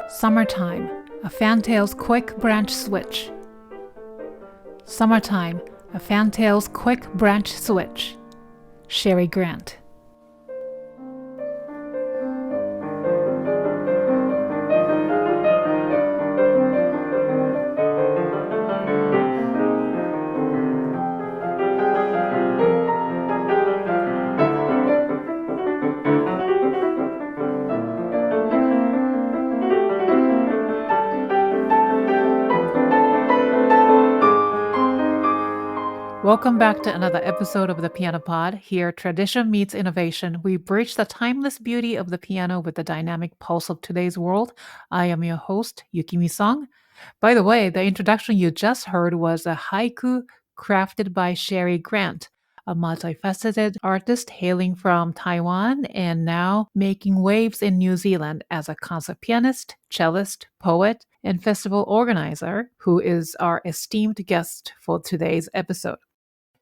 Summertime, a fantail's quick branch switch. Summertime, a fantail's quick branch switch. Sherry Grant. Welcome back to another episode of the Piano Pod. Here, tradition meets innovation. We bridge the timeless beauty of the piano with the dynamic pulse of today's world. I am your host, Yukimi Song. By the way, the introduction you just heard was a haiku crafted by Sherry Grant, a multifaceted artist hailing from Taiwan and now making waves in New Zealand as a concert pianist, cellist, poet, and festival organizer, who is our esteemed guest for today's episode.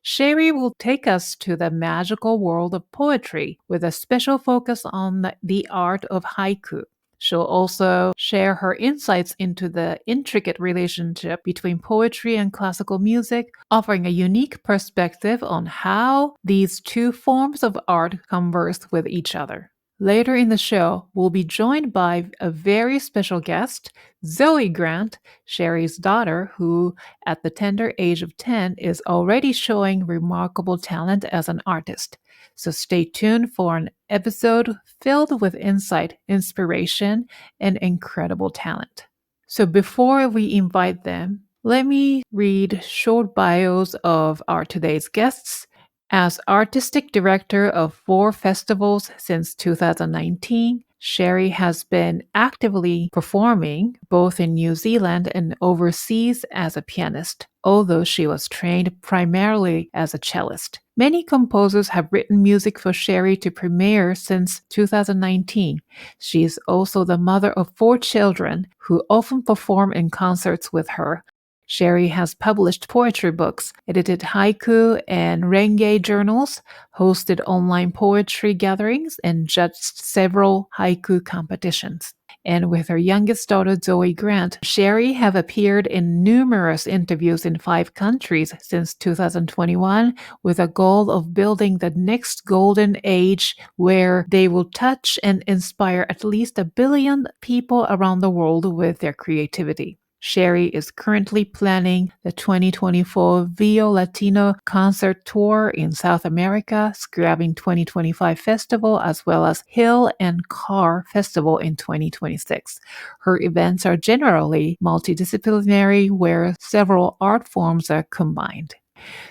Sherry will take us to the magical world of poetry with a special focus on the art of haiku. She'll also share her insights into the intricate relationship between poetry and classical music, offering a unique perspective on how these two forms of art converse with each other. Later in the show, we'll be joined by a very special guest, Zoe Grant, Sherry's daughter, who at the tender age of 10 is already showing remarkable talent as an artist. So stay tuned for an episode filled with insight, inspiration, and incredible talent. So before we invite them, let me read short bios of our today's guests. As artistic director of 4 festivals since 2019, Sherry has been actively performing both in New Zealand and overseas as a pianist, although she was trained primarily as a cellist. Many composers have written music for Sherry to premiere since 2019. She is also the mother of 4 children who often perform in concerts with her. Sherry has published poetry books, edited haiku and renge journals, hosted online poetry gatherings, and judged several haiku competitions. And with her youngest daughter, Zoe Grant, Sherry have appeared in numerous interviews in 5 countries since 2021 with a goal of building the next golden age where they will touch and inspire at least 1 billion people around the world with their creativity. Sherry is currently planning the 2024 Vivo Latino concert tour in South America, Scriabin 2025 festival, as well as Hill and Car festival in 2026. Her events are generally multidisciplinary where several art forms are combined.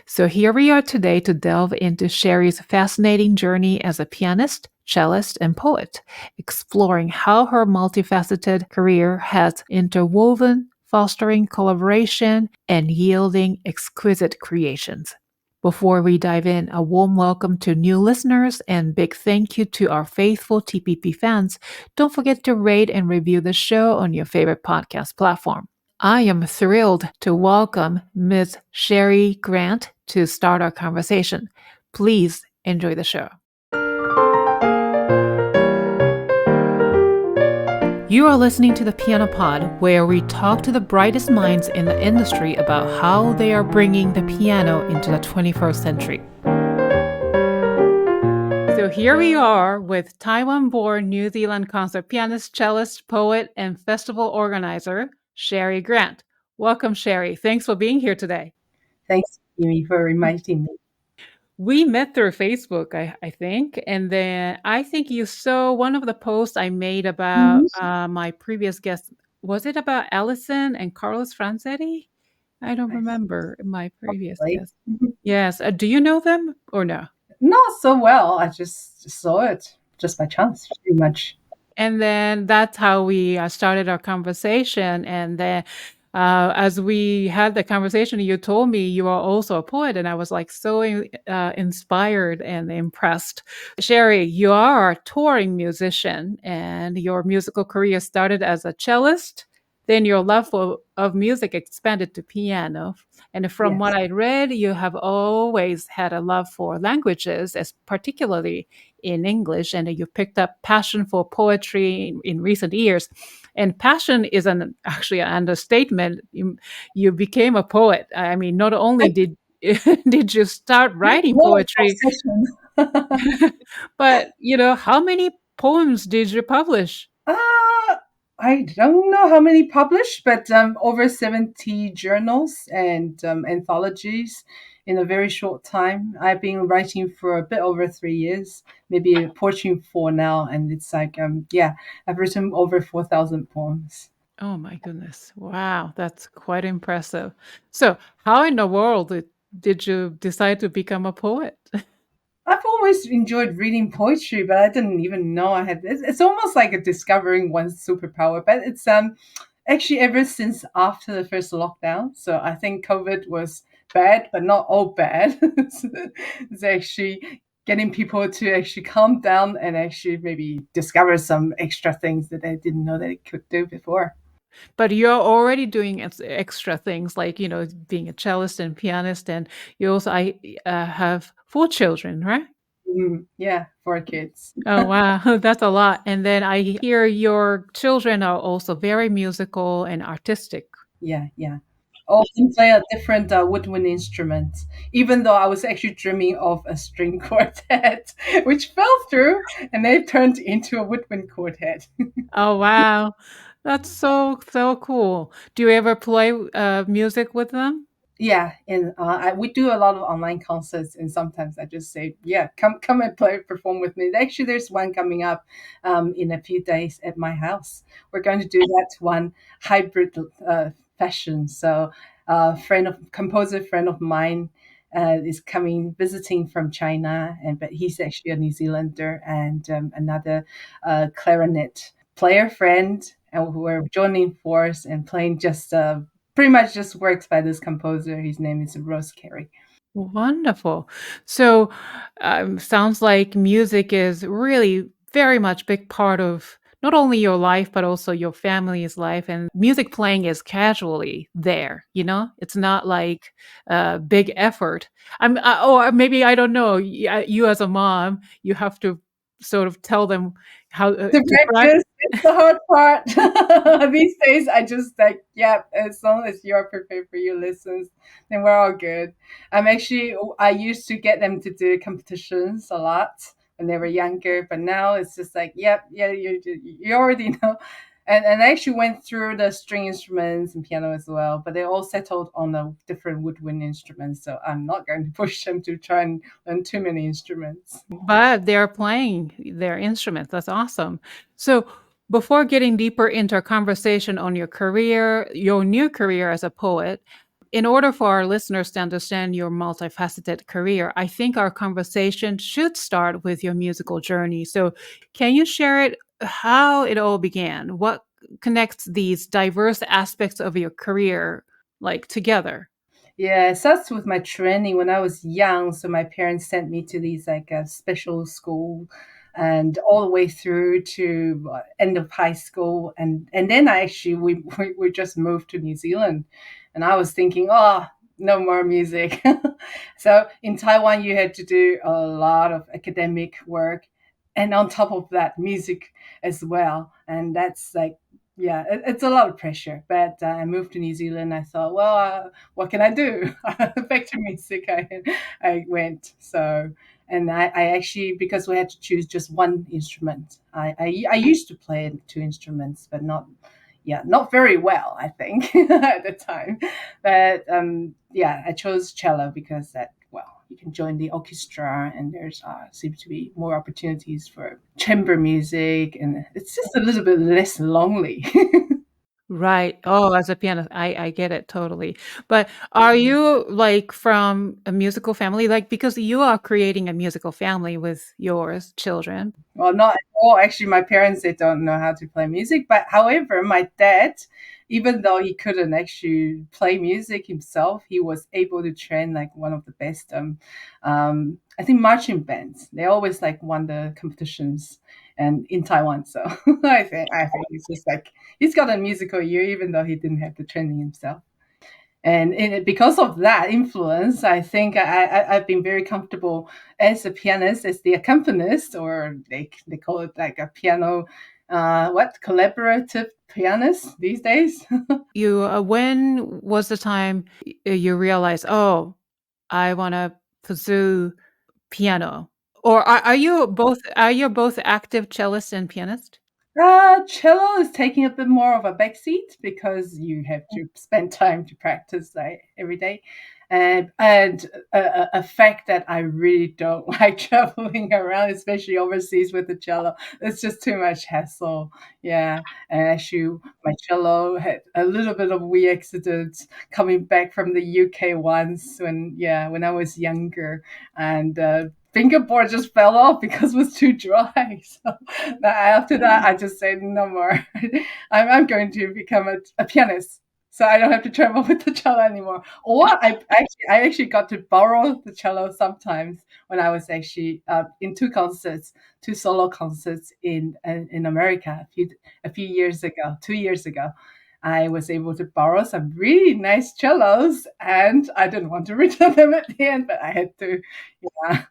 So here we are today to delve into Sherry's fascinating journey as a pianist, cellist, and poet, exploring how her multifaceted career has interwoven, fostering collaboration, and yielding exquisite creations. Before we dive in, a warm welcome to new listeners and big thank you to our faithful TPP fans. Don't forget to rate and review the show on your favorite podcast platform. I am thrilled to welcome Ms. Sherry Grant to start our conversation. Please enjoy the show. You are listening to the Piano Pod, where we talk to the brightest minds in the industry about how they are bringing the piano into the 21st century. So here we are with Taiwan-born New Zealand concert pianist, cellist, poet, and festival organizer, Sherry Grant. Welcome, Sherry. Thanks for being here today. Thanks, Yumi, for inviting me. We met through Facebook, I think. And then I think you saw one of the posts I made about my previous guest. Was it about Allison and Carlos Franzetti? I don't remember my previous guest. Yes. Do you know them or no? Not so well. I just saw it just by chance, pretty much. And then that's how we started our conversation. And then as we had the conversation, you told me you are also a poet, and I was like so inspired and impressed. Sherry, you are a touring musician, and your musical career started as a cellist. Then your love of music expanded to piano. And from what I read, you have always had a love for languages, particularly in English, and you picked up passion for poetry in recent years. And passion is actually an understatement. You became a poet. I mean, not only did did you start writing More poetry, obsession. but how many poems did you publish? Uh, I don't know how many published, but over 70 journals and anthologies in a very short time. I've been writing for a bit over 3 years, maybe approaching four now, and it's like yeah, I've written over 4,000 poems. Oh my goodness. Wow, that's quite impressive. So, how in the world did you decide to become a poet? I've always enjoyed reading poetry, but I didn't even know I had. It's almost like a discovering one's superpower. But it's actually ever since after the first lockdown. So I think COVID was bad, but not all bad. It's actually getting people to actually calm down and actually maybe discover some extra things that they didn't know they could do before. But you're already doing extra things like, being a cellist and pianist, and you also have 4 children, right? Yeah, for kids. Oh, wow. That's a lot. And then I hear your children are also very musical and artistic. Yeah, yeah. Often play a different woodwind instrument, even though I was actually dreaming of a string quartet, which fell through and they turned into a woodwind quartet. Oh, wow. That's so cool. Do you ever play music with them? Yeah, and we do a lot of online concerts, and sometimes I just say, "Yeah, come and play, perform with me." Actually, there's one coming up in a few days at my house. We're going to do that one hybrid fashion. So, composer friend of mine is coming visiting from China, and but he's actually a New Zealander, and another clarinet player friend, and we're joining force and playing just pretty much just works by this composer. His name is Rose Carey. Wonderful. So, sounds like music is really very much big part of not only your life, but also your family's life. And music playing is casually there, It's not like a big effort. Or maybe I don't know. You as a mom, you have to sort of tell them how The to practice. breakfast is the hard part. These days, I just like, yeah, as long as you're prepared for your lessons, then we're all good. I used to get them to do competitions a lot when they were younger, but now it's just like, yep, yeah, you already know. And I actually went through the string instruments and piano as well, but they all settled on the different woodwind instruments. So I'm not going to push them to try and learn too many instruments. But they're playing their instruments. That's awesome. So, before getting deeper into our conversation on your career, your new career as a poet, in order for our listeners to understand your multifaceted career, I think our conversation should start with your musical journey. So, can you share how it all began? What connects these diverse aspects of your career like together? Yeah, it starts with my training when I was young. So my parents sent me to these like a special school, and all the way through to end of high school, and then I actually we just moved to New Zealand, and I was thinking, oh, no more music. So in Taiwan, you had to do a lot of academic work, and on top of that, music as well, and that's like. Yeah, it's a lot of pressure. But I moved to New Zealand. I thought, well, what can I do? Back to music, I went. So, and I actually, because we had to choose just one instrument, I used to play two instruments, but not, yeah, not very well, I think, at the time. But yeah, I chose cello because that, well, you can join the orchestra, and there's seems to be more opportunities for chamber music, and it's just a little bit less lonely. Right. Oh, as a pianist, I get it totally. But are you like from a musical family? Like because you are creating a musical family with yours children. Well, not at all. Actually, my parents, they don't know how to play music. But however, my dad, even though he couldn't actually play music himself, he was able to train like one of the best I think marching bands. They always like won the competitions and in Taiwan. So I think he's just like he's got a musical ear even though he didn't have the training himself. And because of that influence, I think I've been very comfortable as a pianist, as the accompanist, or they call it like a piano. what collaborative pianist these days. You when was the time you realized, "Oh, I wanna pursue piano?" Or are you both active cellist and pianist? Cello is taking a bit more of a backseat because you have to spend time to practice like every day, and a fact that I really don't like traveling around, especially overseas with the cello. It's just too much hassle. Yeah, and actually, my cello had a little bit of a wee accident coming back from the UK once when I was younger, and fingerboard just fell off because it was too dry. So after that, I just said no more. I'm going to become a pianist, so I don't have to travel with the cello anymore. Or I actually got to borrow the cello sometimes when I was actually in two solo concerts in America a few years ago, 2 years ago. I was able to borrow some really nice cellos, and I didn't want to return them at the end, but I had to. Yeah.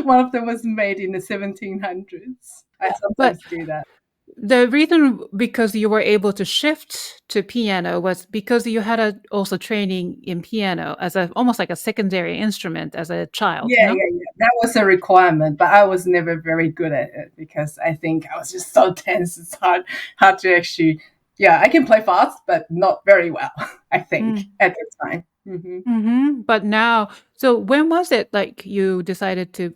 One of them was made in the 1700s. I But sometimes do that. the reason because you were able to shift to piano was because you had a also training in piano as a almost like a secondary instrument as a child, Yeah, no? yeah, yeah. That was a requirement, but I was never very good at it because I think I was just so tense. It's hard to actually. Yeah, I can play fast, but not very well. I think Mm. at the time. Hmm. Mhm. But now so when was it like you decided to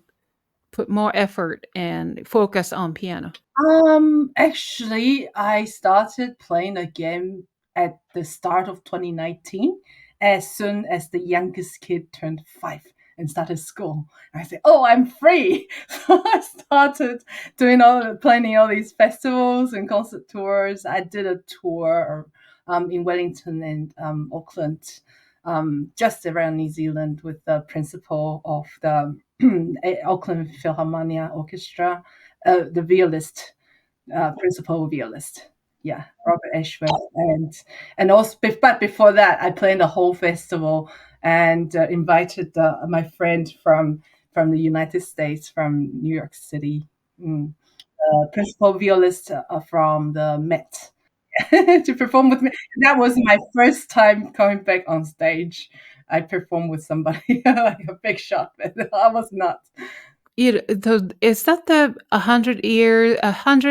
put more effort and focus on piano? Actually, I started playing again at the start of 2019, as soon as the youngest kid turned 5 and started school. I said, "Oh, I'm free!" So I started planning all these festivals and concert tours. I did a tour in Wellington and Auckland, just around New Zealand, with the principal of the Auckland Philharmonia Orchestra, the violist, principal violist. Yeah, Robert Ashworth, and also, but before that, I planned a whole festival and invited my friend from the United States, from New York City, principal violist from the Met, to perform with me. That was my first time coming back on stage. I performed with somebody like a big shot, but I was not. Is that the 100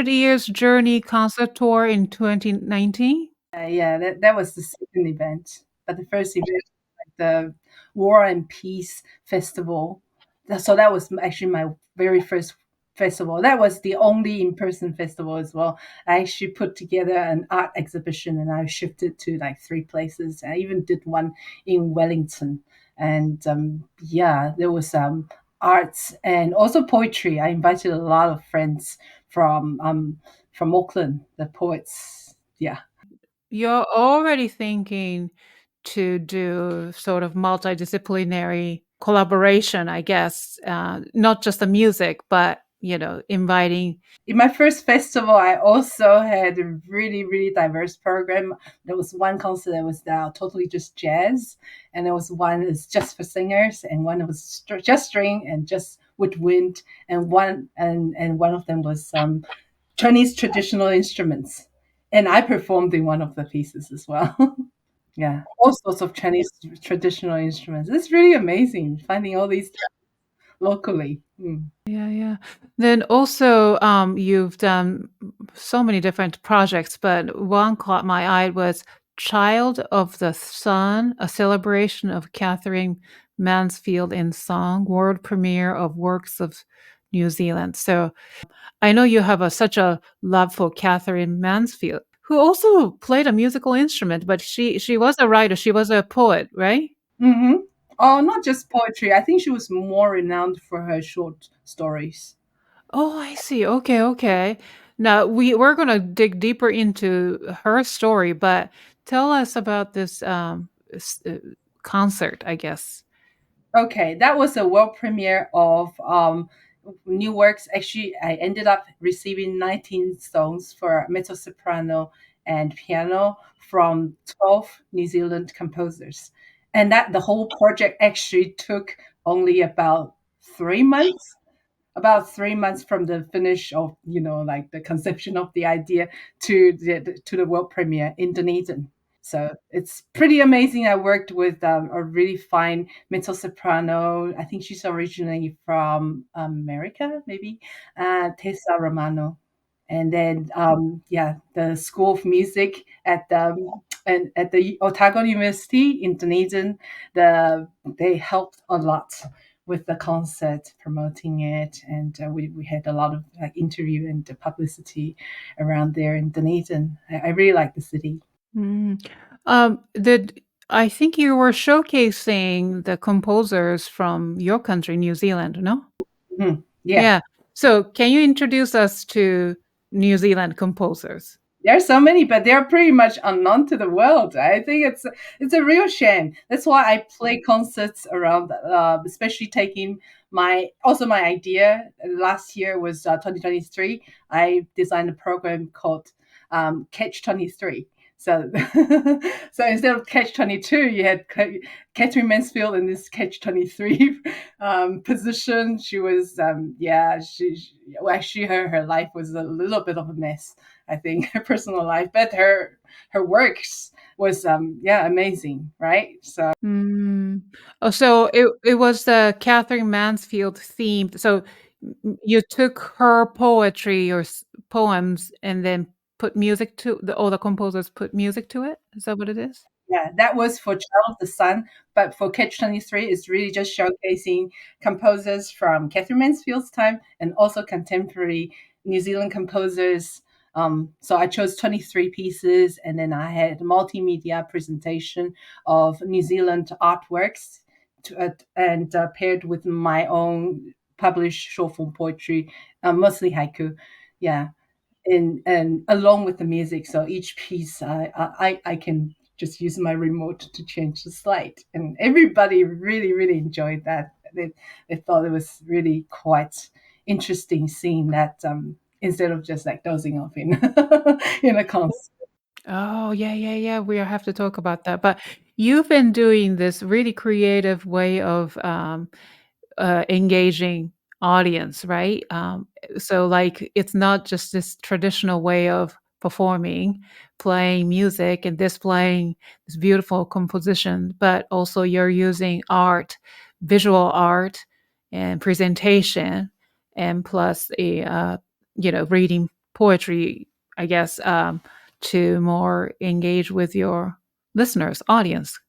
years journey concert tour in 2019? Yeah, that was the second event, but the first event was like the War and Peace Festival. So that was actually my very first festival. That was the only in-person festival as well. I actually put together an art exhibition, and I shifted to like three places. I even did one in Wellington, and yeah, there was arts and also poetry. I invited a lot of friends from Auckland, the poets. Yeah. You're already thinking to do sort of multidisciplinary collaboration, I guess, not just the music, but, inviting. In my first festival, I also had a really, really diverse program. There was one concert that was totally just jazz, and there was one that's just for singers, and one was just string and just with wind, and one of them was Chinese traditional instruments, and I performed in one of the pieces as well. Yeah, all sorts of Chinese traditional instruments. It's really amazing finding all these locally. Mm. Yeah, yeah. Then also, you've done so many different projects, but one caught my eye was Child of the Sun, a celebration of Katherine Mansfield in song, world premiere of Works of New Zealand. So I know you have such a love for Katherine Mansfield, who also played a musical instrument, but she was a writer, she was a poet, right? Hmm. Oh, not just poetry. I think she was more renowned for her short stories. Oh, I see. Okay, okay. Now we're gonna dig deeper into her story, but tell us about this concert, I guess. Okay, that was a world premiere of new works. Actually, I ended up receiving 19 songs for mezzo soprano and piano from 12 New Zealand composers. And that the whole project actually took only about 3 months. about 3 months from the finish of, like the conception of the idea to the world premiere in Dunedin. So it's pretty amazing. I worked with a really fine mezzo soprano. I think she's originally from America, maybe, Tessa Romano. And then, yeah, the School of Music at the Otago University in Dunedin. They helped a lot with the concert, promoting it, and we had a lot of like interview and publicity around there in Dunedin. I really like the city. Mm. Did I think you were showcasing the composers from your country, New Zealand, no? Mhm. Yeah. Yeah. So can you introduce us to New Zealand composers? There are so many, but they're pretty much unknown to the world. I think it's a real shame. That's why I play concerts around, especially taking my idea last year was 2023. I designed a program called Catch 23. So, so instead of Catch 22, you had Katherine Mansfield in this Catch 23 position. She was, yeah, well, actually her life was a little bit of a mess, I think, her personal life, but her works was yeah, amazing, right? So Mm. Oh, so it was the Katherine Mansfield theme. So you took her poetry or poems and then put music to the composers put music to it? Is that what it is? yeah, that was for Child of the Sun, but for Catch 23, it's really just showcasing composers from Catherine Mansfield's time and also contemporary New Zealand composers. So I chose 23 pieces, and then I had a multimedia presentation of New Zealand artworks and paired with my own published short form poetry, mostly haiku. Yeah, and along with the music. So each piece, I can just use my remote to change the slide, and everybody really enjoyed that. They thought it was really quite interesting seeing that instead of just like dozing off in in a concert. Oh, yeah, yeah, yeah, we have to talk about that, but you've been doing this really creative way of, engaging audience, right? So, like, it's not just this traditional way of performing, playing music and displaying this beautiful composition, but also you're using art, visual art and presentation, and plus reading poetry, I guess, to more engage with your listeners, audience.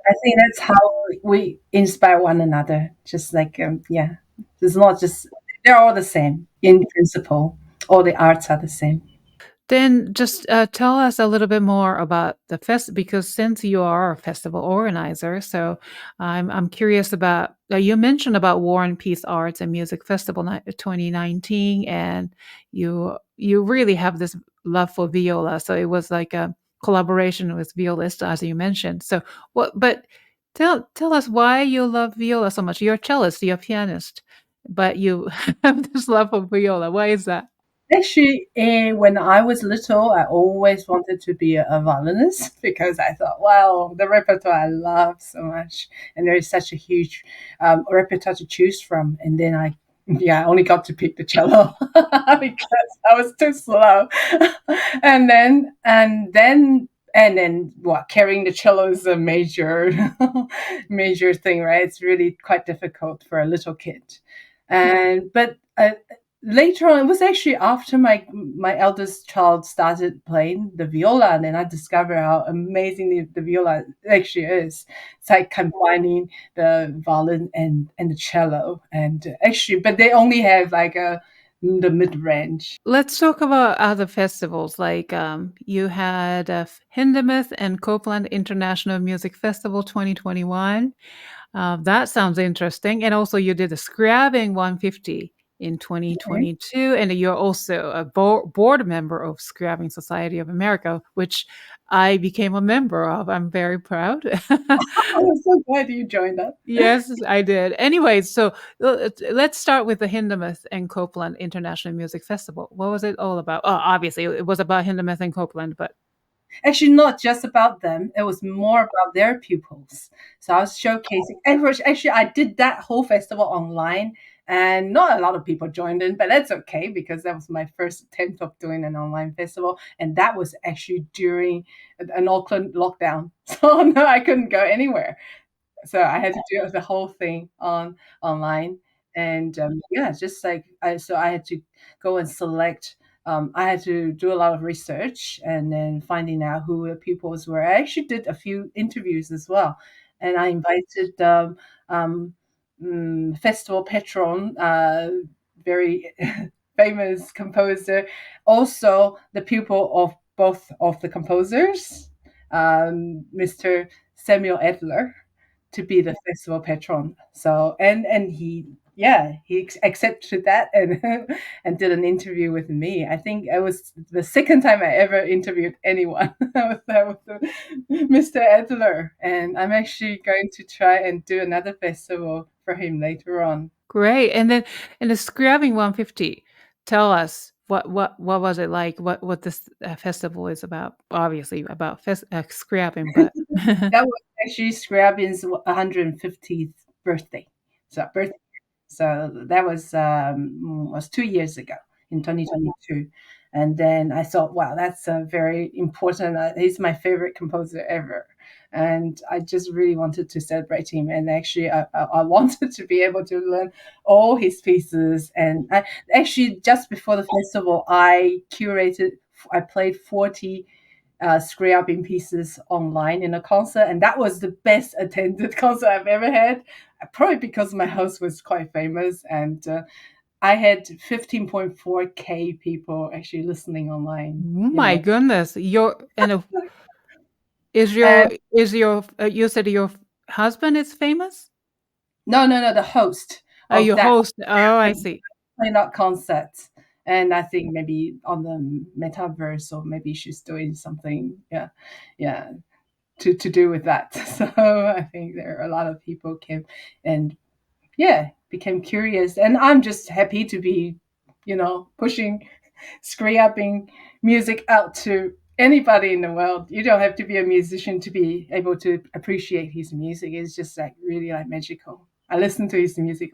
I think that's how we inspire one another. Just like yeah, it's not just they're all the same in principle. All the arts are the same. Then just tell us a little bit more about the fest because since you are a festival organizer, so I'm curious about you mentioned about War and Peace Arts and Music Festival 2019, and you really have this love for viola, so it was like a collaboration with violists, as you mentioned. So what? But tell us why you love viola so much. You're a cellist, you're a pianist, but you have this love for viola. Why is that? Actually, when I was little, I always wanted to be a violinist because I thought, wow, the repertoire I love so much, and there is such a huge repertoire to choose from. And then yeah, I only got to pick the cello because I was too slow. And then what? Carrying the cello is a major, major thing, right? It's really quite difficult for a little kid. And but later on, it was actually after my eldest child started playing the viola, and then I discovered how amazing the viola actually is. It's like combining the violin and the cello, and actually, but they only have like the mid range. Let's talk about other festivals, like, you had, Hindemith and Copeland International Music Festival 2021. That sounds interesting, and also you did the Scriabin 150 in 2022, and you're also a board member of Scriabin Society of America, which I became a member of. I'm very proud. I'm so glad you joined us. Yes, I did. Anyways, so let's start with the Hindemith and Copeland International Music Festival. What was it all about? Oh, obviously, it was about Hindemith and Copeland, but Actually, not just about them. It was more about their pupils. So I was showcasing. Actually, I did that whole festival online, and not a lot of people joined in, but that's okay because that was my first attempt of doing an online festival, and that was actually during an Auckland lockdown, so no, I couldn't go anywhere. So I had to do the whole thing on online, and yeah, just like so I had to go and select. I had to do a lot of research and then finding out who the pupils were. I actually did a few interviews as well, and I invited um, festival patron, very famous composer, also the pupil of both of the composers, Mr. Samuel Adler, to be the festival patron. So and he, yeah, he accepted that and and did an interview with me. I think it was the second time I ever interviewed anyone with Mr. Adler, and I'm actually going to try and do another festival for him later on. Great. And then in the Scriabin 150, tell us what was it like? What this festival is about? Obviously about Scriabin, but That was actually Scriabin's 150th birthday. So birthday. So that was 2 years ago in 2022. And then I thought, wow, that's a very important. He's my favorite composer ever, and I just really wanted to celebrate him. And actually, I wanted to be able to learn all his pieces. And actually, just before the festival, I curated. I played 40 Scriabin pieces online in a concert, and that was the best attended concert I've ever had. Probably because my host was quite famous, and I had 15.4K people actually listening online. oh You my know, goodness. and Is your you said your husband is famous? no, no, no, the host of Your that host. Oh, I see. playing out concerts. And I think maybe on the metaverse, or maybe she's doing something, yeah, yeah, to do with that. So I think there are a lot of people came and yeah, became curious. And I'm just happy to be, pushing Scriabin music out to anybody in the world. You don't have to be a musician to be able to appreciate his music. It's just like really like magical. I listen to his music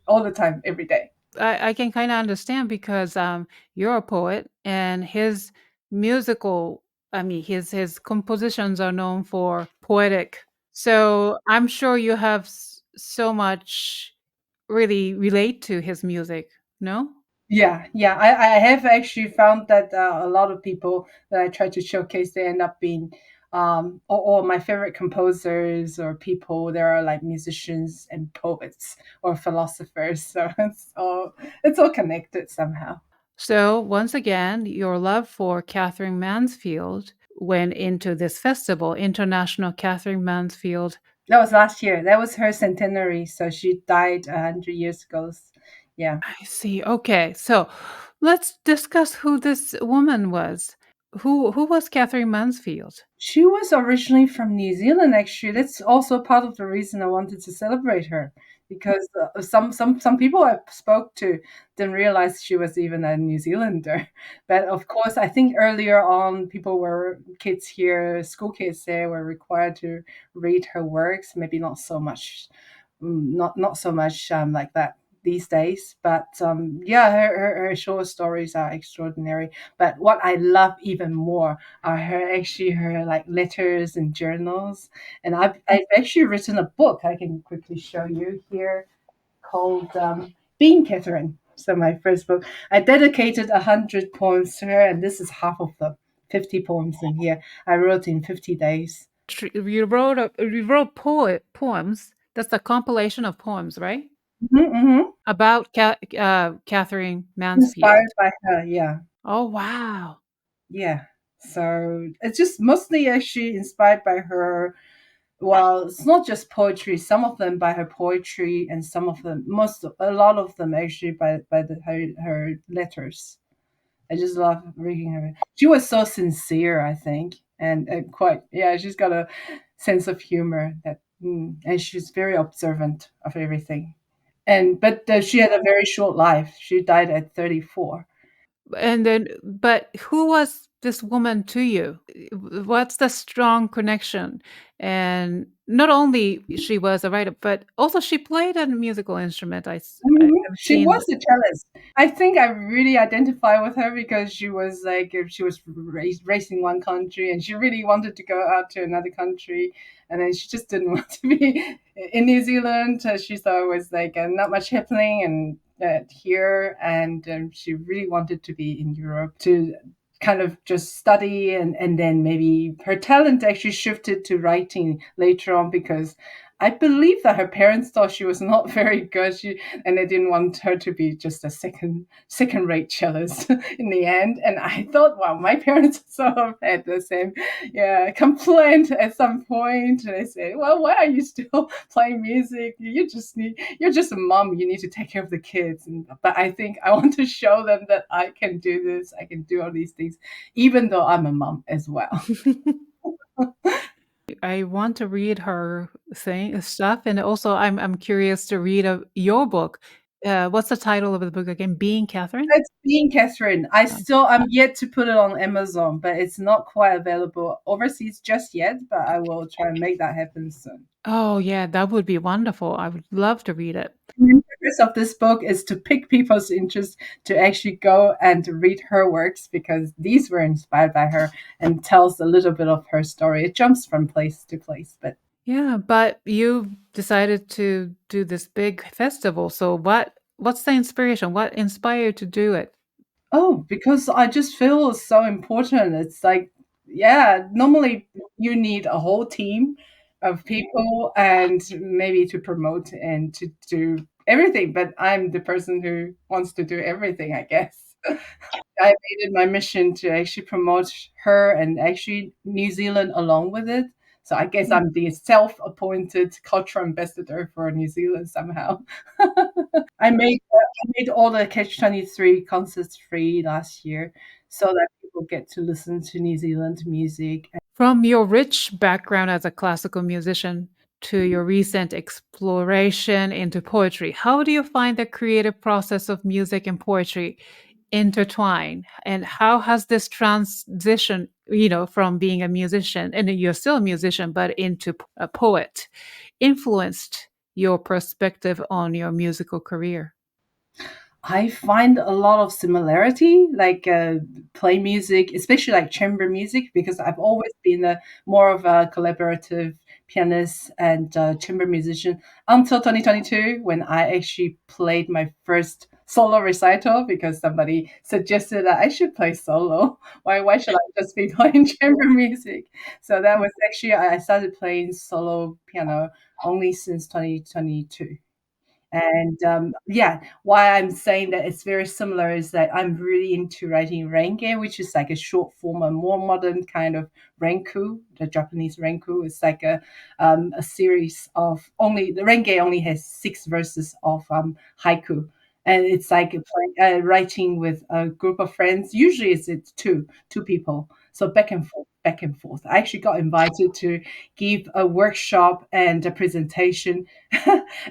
all the time, every day. I can kind of understand because you're a poet and his musical I mean his compositions are known for poetic. So I'm sure you have so much really relate to his music, no? Yeah, yeah. I have actually found that a lot of people that I try to showcase, they end up being, or my favorite composers or people. There are like musicians and poets or philosophers. So it's all connected somehow. So once again, your love for Katherine Mansfield went into this festival, International Katherine Mansfield. That was last year. That was her centenary. So she died 100 years ago. Yeah. I see. Okay. So let's discuss who this woman was. Who was Katherine Mansfield? She was originally from New Zealand, actually. That's also part of the reason I wanted to celebrate her, because some people I spoke to didn't realize she was even a New Zealander. But of course, I think earlier on, kids here, school kids there, were required to read her works. Maybe not so much, not so much like that these days. But yeah, her short stories are extraordinary. But what I love even more are her like letters and journals. And I've actually written a book I can quickly show you here, called Being Catherine. So my first book, I dedicated 100 poems to her, and this is half of them. 50 poems in here. I wrote in 50 days. You wrote poems. That's a compilation of poems, right? Hmm. About Katherine Inspired Mansfield. by her, yeah. Oh wow. Yeah. So it's just mostly actually inspired by her. Well, it's not just poetry. Some of them by her poetry, and some of them, a lot of them actually by her letters. I just love reading her. She was so sincere, I think, and quite, yeah. She's got a sense of humor and she's very observant of everything. And but she had a very short life. She died at 34. And then, but who was this woman to you? What's the strong connection? And not only she was a writer, but also she played a musical instrument. I've She seen. was a cellist. I think I really identify with her because she was like, if she was raised in one country and she really wanted to go out to another country, and then she just didn't want to be in New Zealand. She thought it was like not much happening and here, and she really wanted to be in Europe to kind of just study, and then maybe her talent actually shifted to writing later on because I believe that her parents thought she was not very good. And they didn't want her to be just a second rate cellist in the end. And I thought, wow, my parents sort of had the same complaint at some point. And they said, well, why are you still playing music? You're just a mom. You need to take care of the kids. But I think I want to show them that I can do this. I can do all these things, even though I'm a mom as well. I want to read her thing stuff, and also I'm curious to read your book. What's the title of the book again? Being Catherine? It's being Catherine. I'm yet to put it on Amazon, but it's not quite available overseas just yet. But I will try and make that happen soon. Oh, yeah, that would be wonderful. I would love to read it. The purpose of this book is to pick people's interest to actually go and read her works because these were inspired by her and tells a little bit of her story. It jumps from place to place, but Yeah, but you decided to do this big festival. So what's the inspiration? What inspired you to do it? oh, because I just feel it's so important. It's like, yeah, normally you need a whole team of people and maybe to promote and to do everything. But I'm the person who wants to do everything, I guess. I made it my mission to actually promote her and actually New Zealand along with it. So I guess Mm. I'm the self-appointed cultural ambassador for New Zealand somehow. I made all the Catch 23 concerts free last year so that people get to listen to New Zealand music. From your rich background as a classical musician to your recent exploration into poetry, how do you find the creative process of music and poetry intertwine? And how has this transition, from being a musician, and you're still a musician, but into a poet, influenced your perspective on your musical career? I find a lot of similarity, like play music, especially like chamber music, because I've always been a more of a collaborative pianist and chamber musician until 2022, when I actually played my first solo recital because somebody suggested that I should play solo. Why should I just be playing chamber music? So that was actually I started playing solo piano only since 2022. And yeah, why I'm saying that it's very similar is that I'm really into writing renge, which is like a short form, a more modern kind of renku. The Japanese renku is like a series of only the renge only has 6 verses of haiku, and it's like writing with a group of friends. Usually, it's two people, so back and forth, back and forth. I actually got invited to give a workshop and a presentation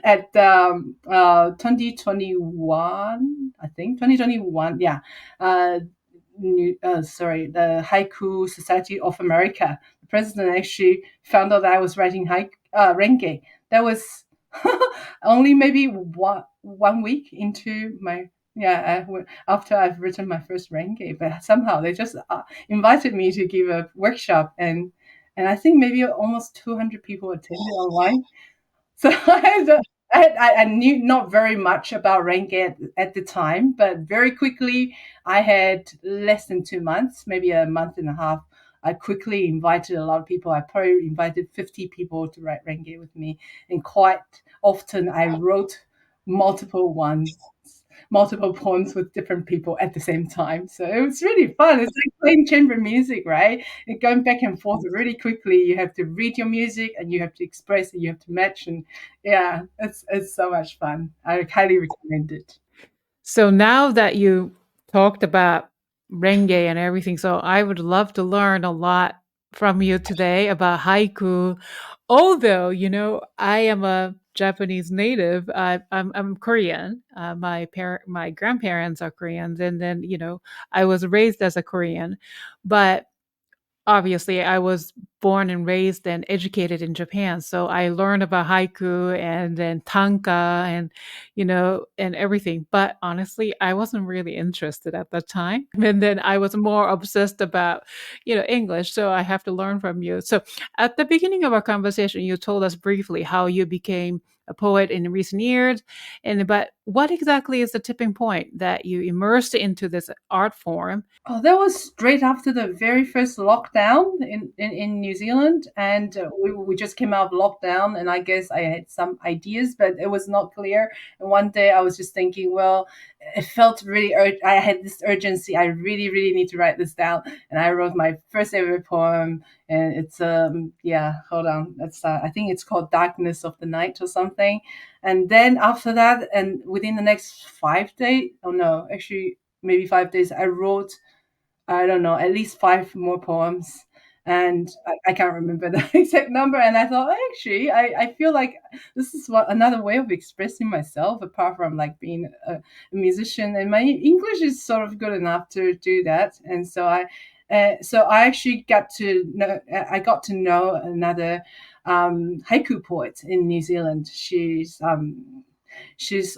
at 2021, I think 2021. Yeah, uh, sorry, the Haiku Society of America. The president actually found out that I was writing renge. That was only maybe one week into my after I've written my first renge, but somehow they just invited me to give a workshop, and I think maybe almost 200 people attended online. So I knew not very much about Renge at the time, but very quickly, I had less than 2 months, maybe a month and a half. I quickly invited a lot of people. I probably invited 50 people to write Renge with me. And quite often, I wrote multiple ones, multiple poems with different people at the same time. So it was really fun. It's like playing chamber music, right? And going back and forth really quickly. You have to read your music and you have to express and you have to match. And yeah, it's so much fun. I highly recommend it. So now that you talked about renge and everything, so I would love to learn a lot from you today about haiku. Although, I am a Japanese native. I'm Korean. My grandparents are Koreans, and then I was raised as a Korean, but obviously I was born and raised and educated in Japan. So I learned about haiku and then tanka and and everything. But honestly, I wasn't really interested at the time. And then I was more obsessed about, English. So I have to learn from you. So at the beginning of our conversation, you told us briefly how you became a poet in recent years. And but what exactly is the tipping point that you immersed into this art form? Oh, that was straight after the very first lockdown in New Zealand. And we just came out of lockdown. And I guess I had some ideas, but it was not clear. And one day I was just thinking, well, it felt really, I had this urgency. I really, really need to write this down. And I wrote my first ever poem. And it's, yeah, hold on. That's, I think it's called Darkness of the Night or something. And then after that, and within the next 5 days, oh no, actually, maybe 5 days, I wrote, I don't know, at least five more poems. And I can't remember the exact number. And I thought, actually, I feel like this is another way of expressing myself, apart from like being a musician. And my English is sort of good enough to do that. And so I actually I got to know another haiku poet in New Zealand. She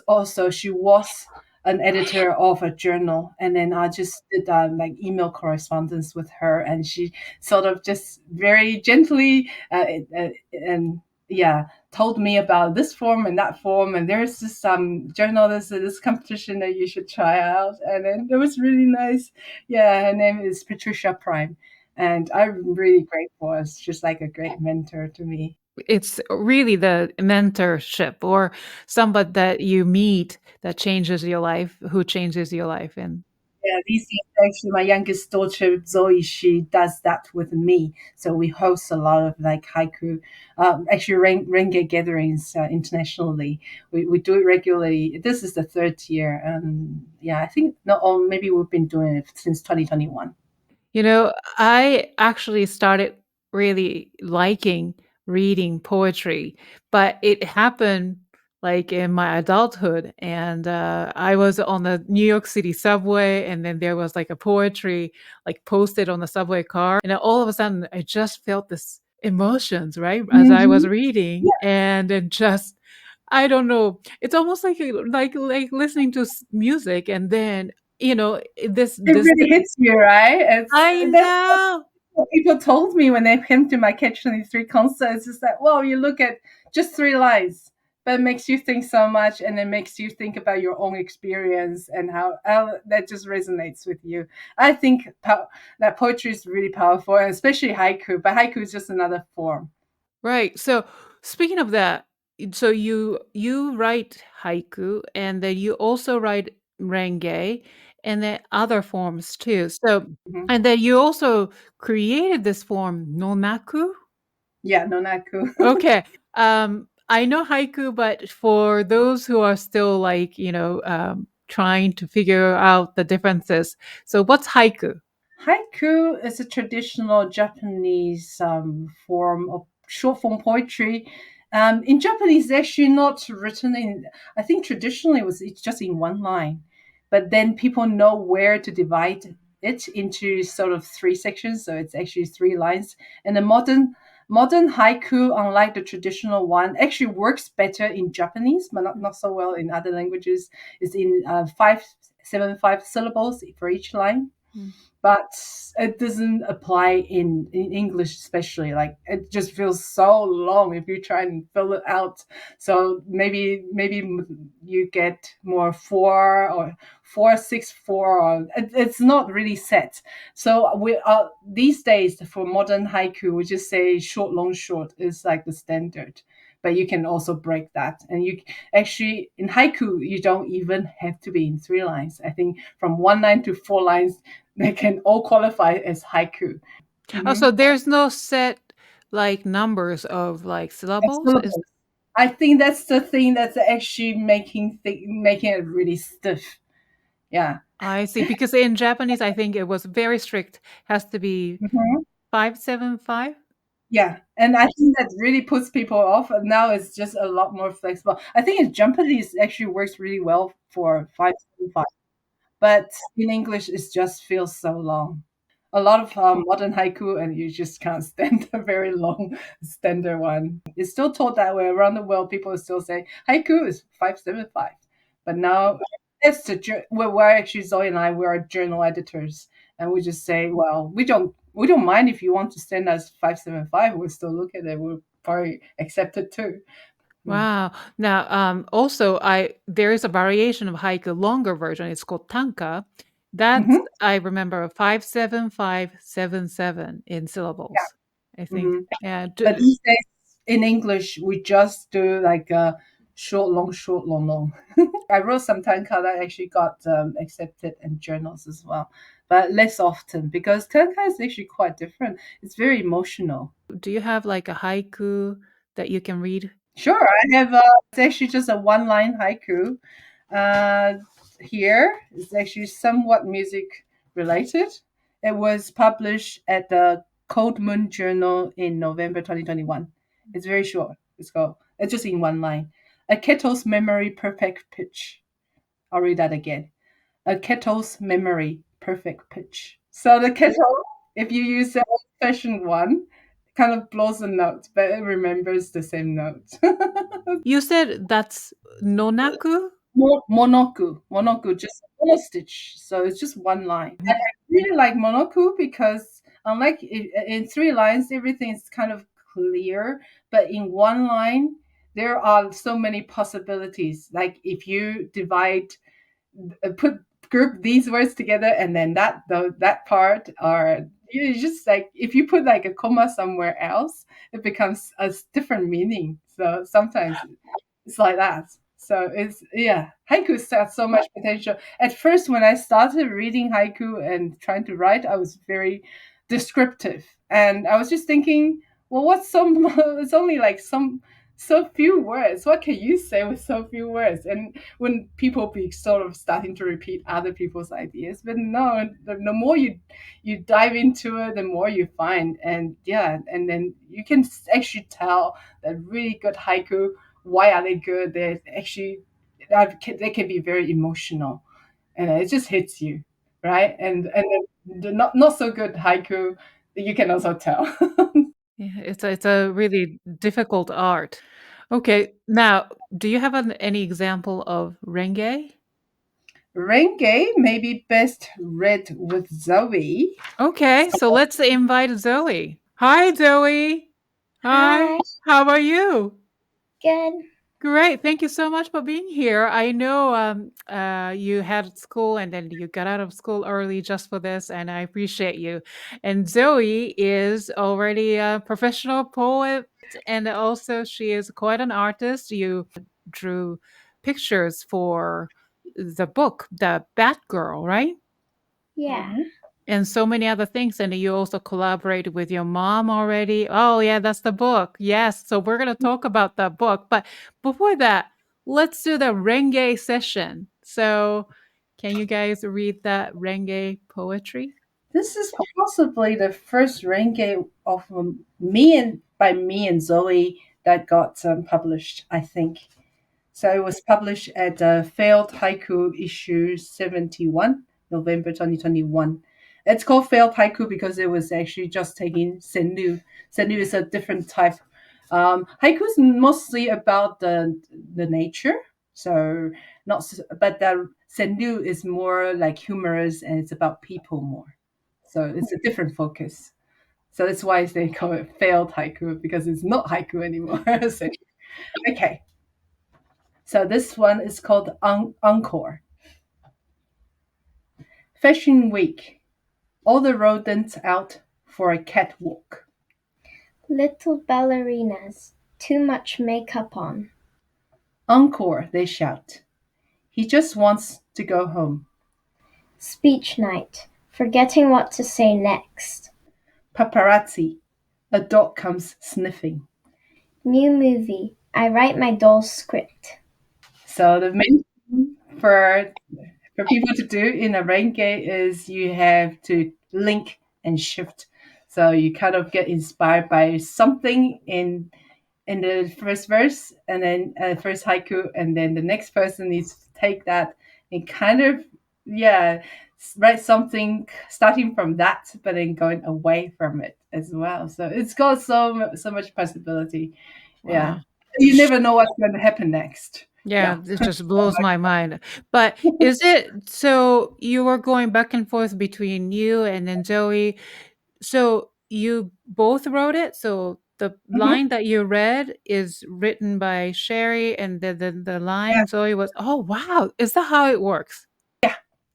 was an editor of a journal, and then I just did like email correspondence with her, and she sort of just very gently and yeah, told me about this form and that form, and there's this journal, this competition that you should try out. And then it was really nice. Yeah, her name is Patricia Prime, and I'm really grateful. It's just like a great mentor to me. It's really the mentorship or somebody that you meet that changes your life, who changes your life. And Yeah, these days, actually, my youngest daughter Zoe, she does that with me. So we host a lot of like haiku, actually renge gatherings internationally. We do it regularly. This is the third year, and yeah, I think no, or maybe we've been doing it since 2021. I actually started really liking reading poetry, but it happened like in my adulthood. And I was on the New York City subway, and then there was like a poetry like posted on the subway car. And then all of a sudden, I just felt this emotions, right, as I was Hmm. reading. Yeah, And then just, I don't know, it's almost like listening to music. And then, it this, really hits you, right? I That's know. what people told me when they came to my Catch 23 concerts. Is that, well, you look at just three lines, but it makes you think so much, and it makes you think about your own experience and how that just resonates with you. I think that poetry is really powerful, and especially haiku, but haiku is just another form. Right. So speaking of that, so you write haiku, and then you also write renge, and then other forms too. So Mhm. and then you also created this form nonaku. Yeah, nonaku. Okay. I know haiku, but for those who are still like, trying to figure out the differences. So what's haiku? Haiku is a traditional Japanese form of short form poetry. In Japanese, it's actually not written in. I think traditionally it's just in one line, but then people know where to divide it into sort of three sections. So it's actually three lines. And the modern haiku, unlike the traditional one, actually works better in Japanese, but not so well in other languages. It's in 5 syllables for each line, Mm. but it doesn't apply in English, especially. Like it just feels so long if you try and fill it out. So maybe you get more 4 or 4 6 4, or it's not really set. So we these days for modern haiku, we just say short, long, short is like the standard. But you can also break that, and you actually in haiku you don't even have to be in three lines. I think from one line to 4 lines they can all qualify as haiku. Oh, Mm-hmm. so there's no set like numbers of like syllables? Is Syllables. I think that's the thing that's actually making it really stiff. Yeah. I see. Because in Japanese, I think it was very strict. Has to be Mhm. 575. Yeah, and I think that really puts people off. And now it's just a lot more flexible. I think in Japanese actually works really well for 575, but in English it just feels so long. A lot of modern haiku, and you just can't stand a very long standard one. It's still taught that way around the world. People still say haiku is 575, but now it's we're actually Zoe and I we're journal editors, and we just say, well, we don't mind if you want to send us 575. We'll still look at it. We'll probably accept it too. Mm. Wow. Now, also, I there is a variation of haiku, longer version. It's called tanka. That's Hmm. I remember 57577 in syllables. I think. Hmm. Yeah. But these days in English, we just do like a short, long, long. I wrote some tanka that actually got accepted in journals as well, but less often because tanka is actually quite different. It's very emotional. Do you have like a haiku that you can read? Sure, I have. It's actually just a one-line haiku. Uh, Here it's actually somewhat music related. It was published at the Cold Moon Journal in November 2021. It's very short. It's just in one line. A kettle's memory perfect pitch. I'll read that again. A kettle's memory perfect pitch. So the kettle, if you use the old-fashioned one, kind of blows a note, but it remembers the same note. You said that's nonaku? Monoku, just mono stitch. So it's just one line. And I really like monoku because unlike in three lines, everything is kind of clear, but in one line, there are so many possibilities. Like if you divide put group these words together and then that part or you just like if you put like a comma somewhere else it becomes a different meaning, so sometimes it's like that. So it's yeah, haiku has so much potential. At first when I started reading haiku and trying to write, I was very descriptive and I was just thinking, well, what's some it's only like some so few words, what can you say with so few words? And when people be sort of starting to repeat other people's ideas, but no, the more you dive into it, the more you find. And yeah, and then you can actually tell that really good haiku, why are they good? They're actually they can be very emotional and it just hits you, right? And then the not so good haiku, you can also tell. Yeah, it's a really difficult art. Okay, now, do you have any example of renge? Renge may be best read with Zoe. Okay, so let's invite Zoe. Hi, Zoe. Hi. Hi, How are you? good. Great. Thank you so much for being here. I know you had school and then you got out of school early just for this, and I appreciate you. And Zoe is already a professional poet, and also she is quite an artist. You drew pictures for the book, The Batgirl, right? Yeah, Mhm. And so many other things. And you also collaborated with your mom already. Oh, yeah, that's the book. Yes. So we're going to talk about that book. But before that, let's do the Renge session. So, can you guys read that Renge poetry? This is possibly the first Renge of me and Zoe that got published, I think. So it was published at Failed Haiku issue 71, November 2021. It's called Failed Haiku because it was actually just taking Sennu. Sennu is a different type. Haiku is mostly about the nature. So not, but the Sennu is more like humorous and it's about people more. So it's a different focus. So that's why they call it failed haiku because it's not haiku anymore. So, okay. So this one is called Encore. Fashion Week. All the rodents out for a catwalk. little ballerinas, too much makeup on. Encore, they shout. He just wants to go home. Speech night, forgetting what to say next. Paparazzi. A dog comes sniffing. New movie, I write my doll's script. So the main thing for people to do in a rain gate is you have to link and shift. So you kind of get inspired by something in the first verse, and then first haiku, and then the next person needs to take that and kind of, yeah, write something starting from that, but then going away from it as well. So it's got so much possibility. Yeah, Wow. you never know what's going to happen next. Yeah, Yeah. it just blows my mind. But is it so you were going back and forth between you and then Zoe. So you both wrote it? So the Mhm. line that you read is written by Sherry and the Yeah. line Zoe was, oh wow, is that how it works?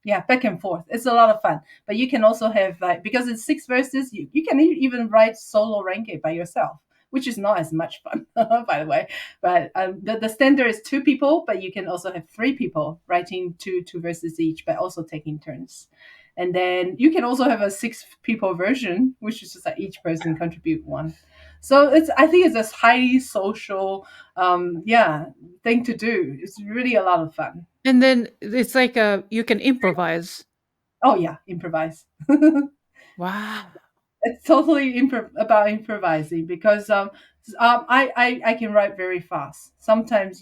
Yeah, back and forth. It's a lot of fun. But you can also have, like, because it's 6 verses, you can even write solo renge by yourself, which is not as much fun, by the way. But the standard is 2 people, but you can also have 3 people writing two verses each, but also taking turns. And then you can also have a 6 people version, which is just like each person contribute one. So I think it's a highly social, yeah, thing to do. It's really a lot of fun. And then it's like you can improvise. Oh yeah, improvise. Wow. It's totally about improvising, because I can write very fast. Sometimes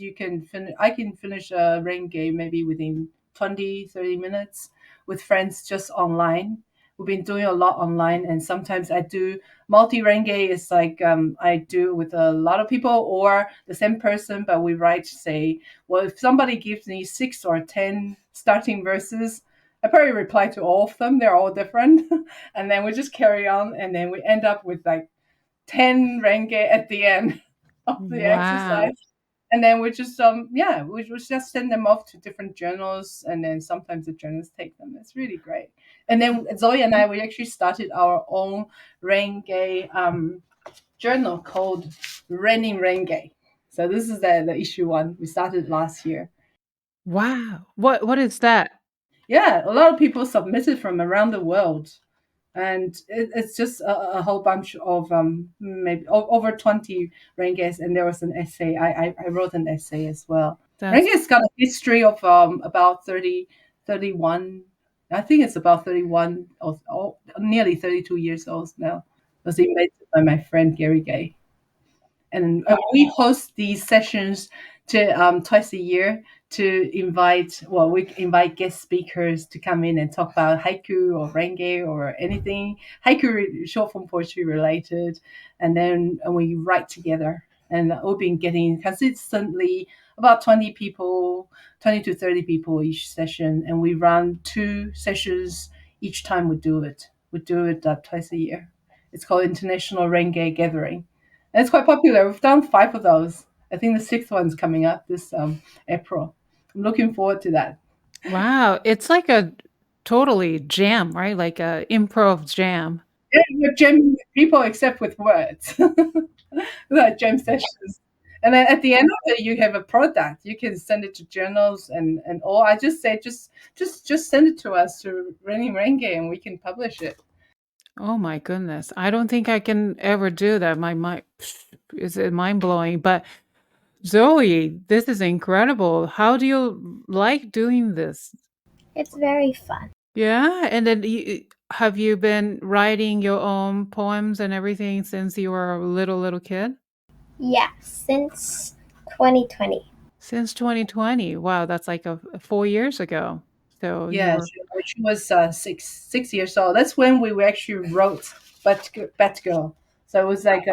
I can finish a rain game maybe within 20-30 minutes with friends just online. We've been doing a lot online, and sometimes I do multi renge. It's like I do with a lot of people or the same person, but we write, say, well, if somebody gives me 6 or 10 starting verses, I probably reply to all of them. They're all different. And then we just carry on, and then we end up with like 10 renge at the end of the Wow. exercise. And then we just yeah, we just send them off to different journals, and then sometimes the journals take them. It's really great. And then Zoe and I, we actually started our own renge journal called Renning Renge. So this is the issue one. We started last year. Wow. What is that? Yeah, a lot of people submitted from around the world, and it's just a whole bunch of maybe over 20 renges, and there was an essay. I wrote an essay as well. That's Renge's got a history of about 31. I think it's about 31 or nearly 32 years old now. It was invented by my friend Gary Gay. And we host these sessions to twice a year to invite, well, we invite guest speakers to come in and talk about haiku or renge or anything haiku, short form poetry related. And then we write together, and we've been getting consistently about 20 people, 20 to 30 people each session, and we run 2 sessions each time we do it twice a year. It's called International Renge Gathering, and it's quite popular. We've done 5 of those. I think the 6th one's coming up this April. I'm looking forward to that. wow. It's like a totally jam, right? Like a improv jam. Yeah, we're jamming with people except with words. Like jam sessions. And then at the end of it, you have a product. You can send it to journals and all. I just say just send it to us to Renny Renge, and we can publish it. Oh my goodness. I don't think I can ever do that. My mind is it mind blowing. But Zoe, this is incredible. How do you like doing this? It's very fun. Yeah, and then have you been writing your own poems and everything since you were a little kid? Yeah, since 2020. Since 2020. Wow, that's like 4 years ago. So you Yeah, were she was 6 years old. That's when we actually wrote Bat Girl. So it was like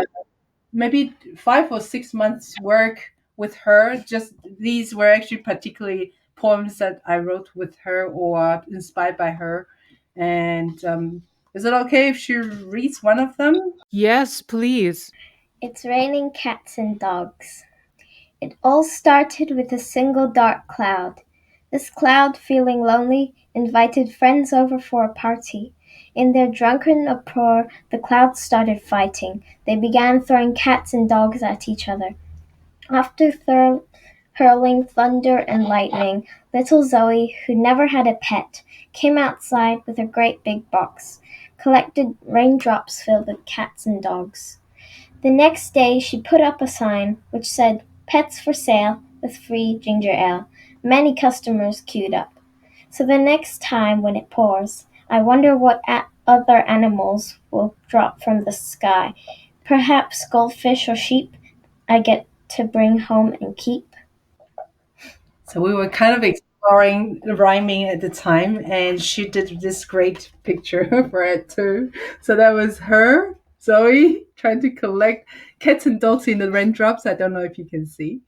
maybe 5 or 6 months work with her. Just these were actually particularly poems that I wrote with her or inspired by her. And is it okay if she reads one of them? Yes, please. It's raining cats and dogs. It all started with a single dark cloud. This cloud, feeling lonely, invited friends over for a party. In their drunken uproar, the clouds started fighting. They began throwing cats and dogs at each other. After hurling thunder and lightning, little Zoe, who never had a pet, came outside with her great big box, collected raindrops filled with cats and dogs. The next day she put up a sign which said, "Pets for sale with free ginger ale." Many customers queued up. So the next time when it pours, I wonder other animals will drop from the sky. Perhaps goldfish or sheep I get to bring home and keep. So we were kind of exploring rhyming at the time, and she did this great picture for it too. So that was her, Zoe, trying to collect cats and dogs in the raindrops. I don't know if you can see.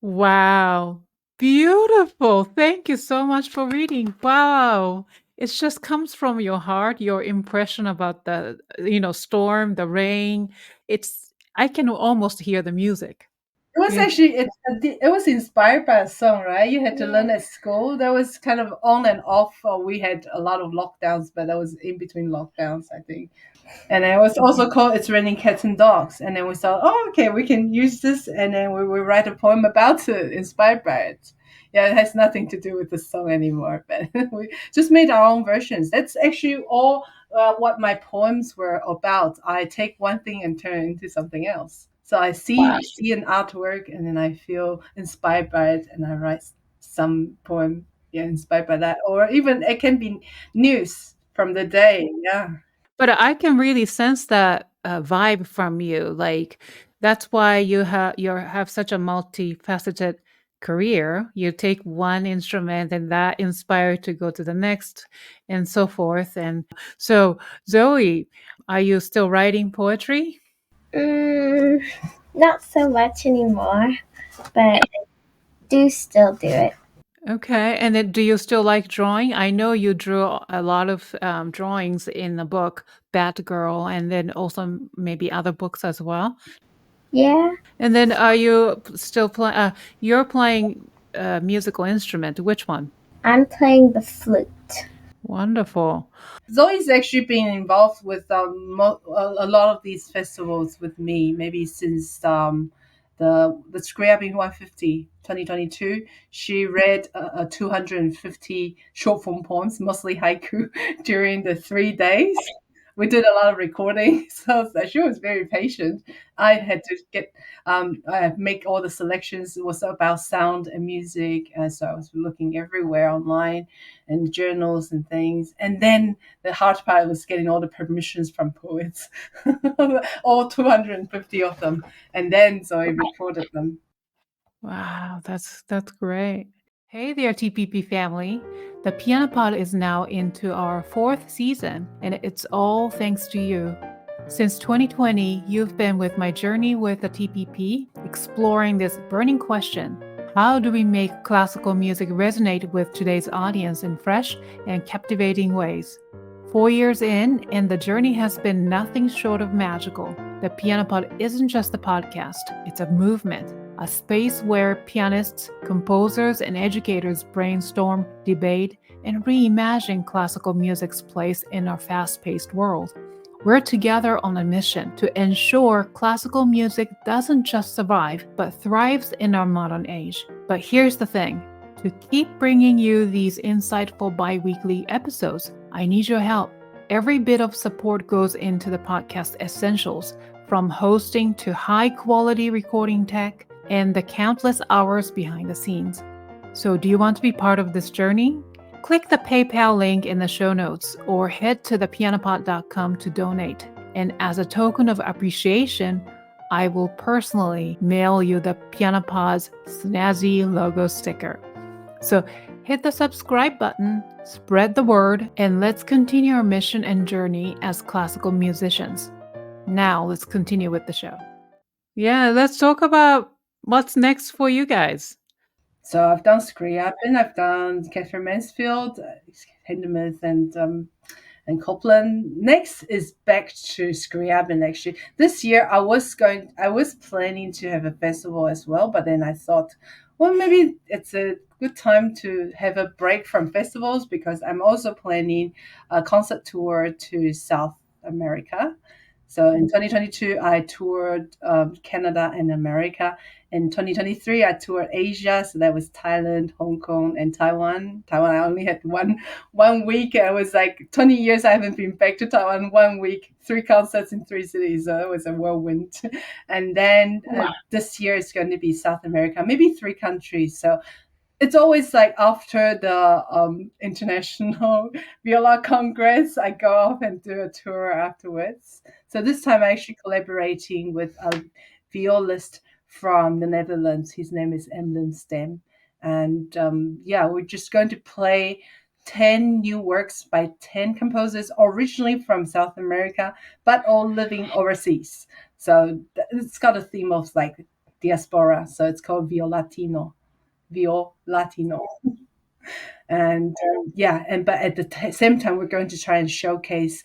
Wow. Beautiful. Thank you so much for reading. Wow. It just comes from your heart, your impression about the, storm, the rain. I can almost hear the music. It was Yeah. actually it was inspired by a song, right? You had to learn at school. That was kind of on and off. We had a lot of lockdowns, but that was in between lockdowns, I think. And it was also called It's Raining Cats and Dogs. And then we thought, oh, okay, we can use this. And then we write a poem about it, inspired by it. Yeah, it has nothing to do with the song anymore, but we just made our own versions. That's actually all what my poems were about. I take one thing and turn it into something else. So I see an artwork, and then I feel inspired by it, and I write some poem, yeah, inspired by that. Or even it can be news from the day. Yeah. But I can really sense that vibe from you. Like that's why you have such a multifaceted career. You take one instrument and that inspires to go to the next and so forth. And so, Zoe, are you still writing poetry? Mm, not so much anymore, but do still do it. Okay. And then do you still like drawing? I know you drew a lot of drawings in the book Batgirl and then also maybe other books as well. Yeah, And then are you still playing? You're playing a musical instrument. Which one? I'm playing the flute. Wonderful. Zoe's actually been involved with a lot of these festivals with me, maybe since the Scriabin 150 2022. She read 250 short form poems, mostly haiku, during the 3 days. We did a lot of recording, so she was very patient. I had to make all the selections. It was about sound and music, and so I was looking everywhere online and journals and things. And then the hard part was getting all the permissions from poets, all 250 of them. And then so I recorded them. Wow, that's great. Hey there, TPP family. The Piano Pod is now into our fourth season, and it's all thanks to you. Since 2020, you've been with my journey with the TPP, exploring this burning question: how do we make classical music resonate with today's audience in fresh and captivating ways? 4 years in, and the journey has been nothing short of magical. The Piano Pod isn't just a podcast, it's a movement, a space where pianists, composers, and educators brainstorm, debate, and reimagine classical music's place in our fast paced world. We're together on a mission to ensure classical music doesn't just survive, but thrives in our modern age. But here's the thing: to keep bringing you these insightful bi weekly episodes, I need your help. Every bit of support goes into the podcast essentials, from hosting to high quality recording tech and the countless hours behind the scenes. So, do you want to be part of this journey? Click the PayPal link in the show notes or head to thepianopod.com to donate. And as a token of appreciation, I will personally mail you the Pianopod's snazzy logo sticker. So hit the subscribe button, spread the word, and let's continue our mission and journey as classical musicians. Now let's continue with the show. Yeah, let's talk about what's next for you guys. So I've done Scriabin, I've done Katherine Mansfield, Hindemith, and Copeland. Next is back to Scriabin. Actually, this year I was planning to have a festival as well, but then I thought, well, maybe it's a good time to have a break from festivals because I'm also planning a concert tour to South America. So in 2022, I toured Canada and America. In 2023, I toured Asia, so that was Thailand, Hong Kong, and Taiwan. Taiwan, I only had one week. I was like 20 years I haven't been back to Taiwan. 1 week, 3 concerts in 3 cities. So it was a whirlwind. And then this year it's going to be South America, maybe 3 countries. So it's always like after the International Viola Congress, I go off and do a tour afterwards. So this time I'm actually collaborating with a violist from the Netherlands. His name is Emlyn Stem. And yeah, we're just going to play 10 new works by 10 composers originally from South America, but all living overseas. So it's got a theme of like diaspora. So it's called Violatino. Vio Latino. And yeah, and but at the same time, we're going to try and showcase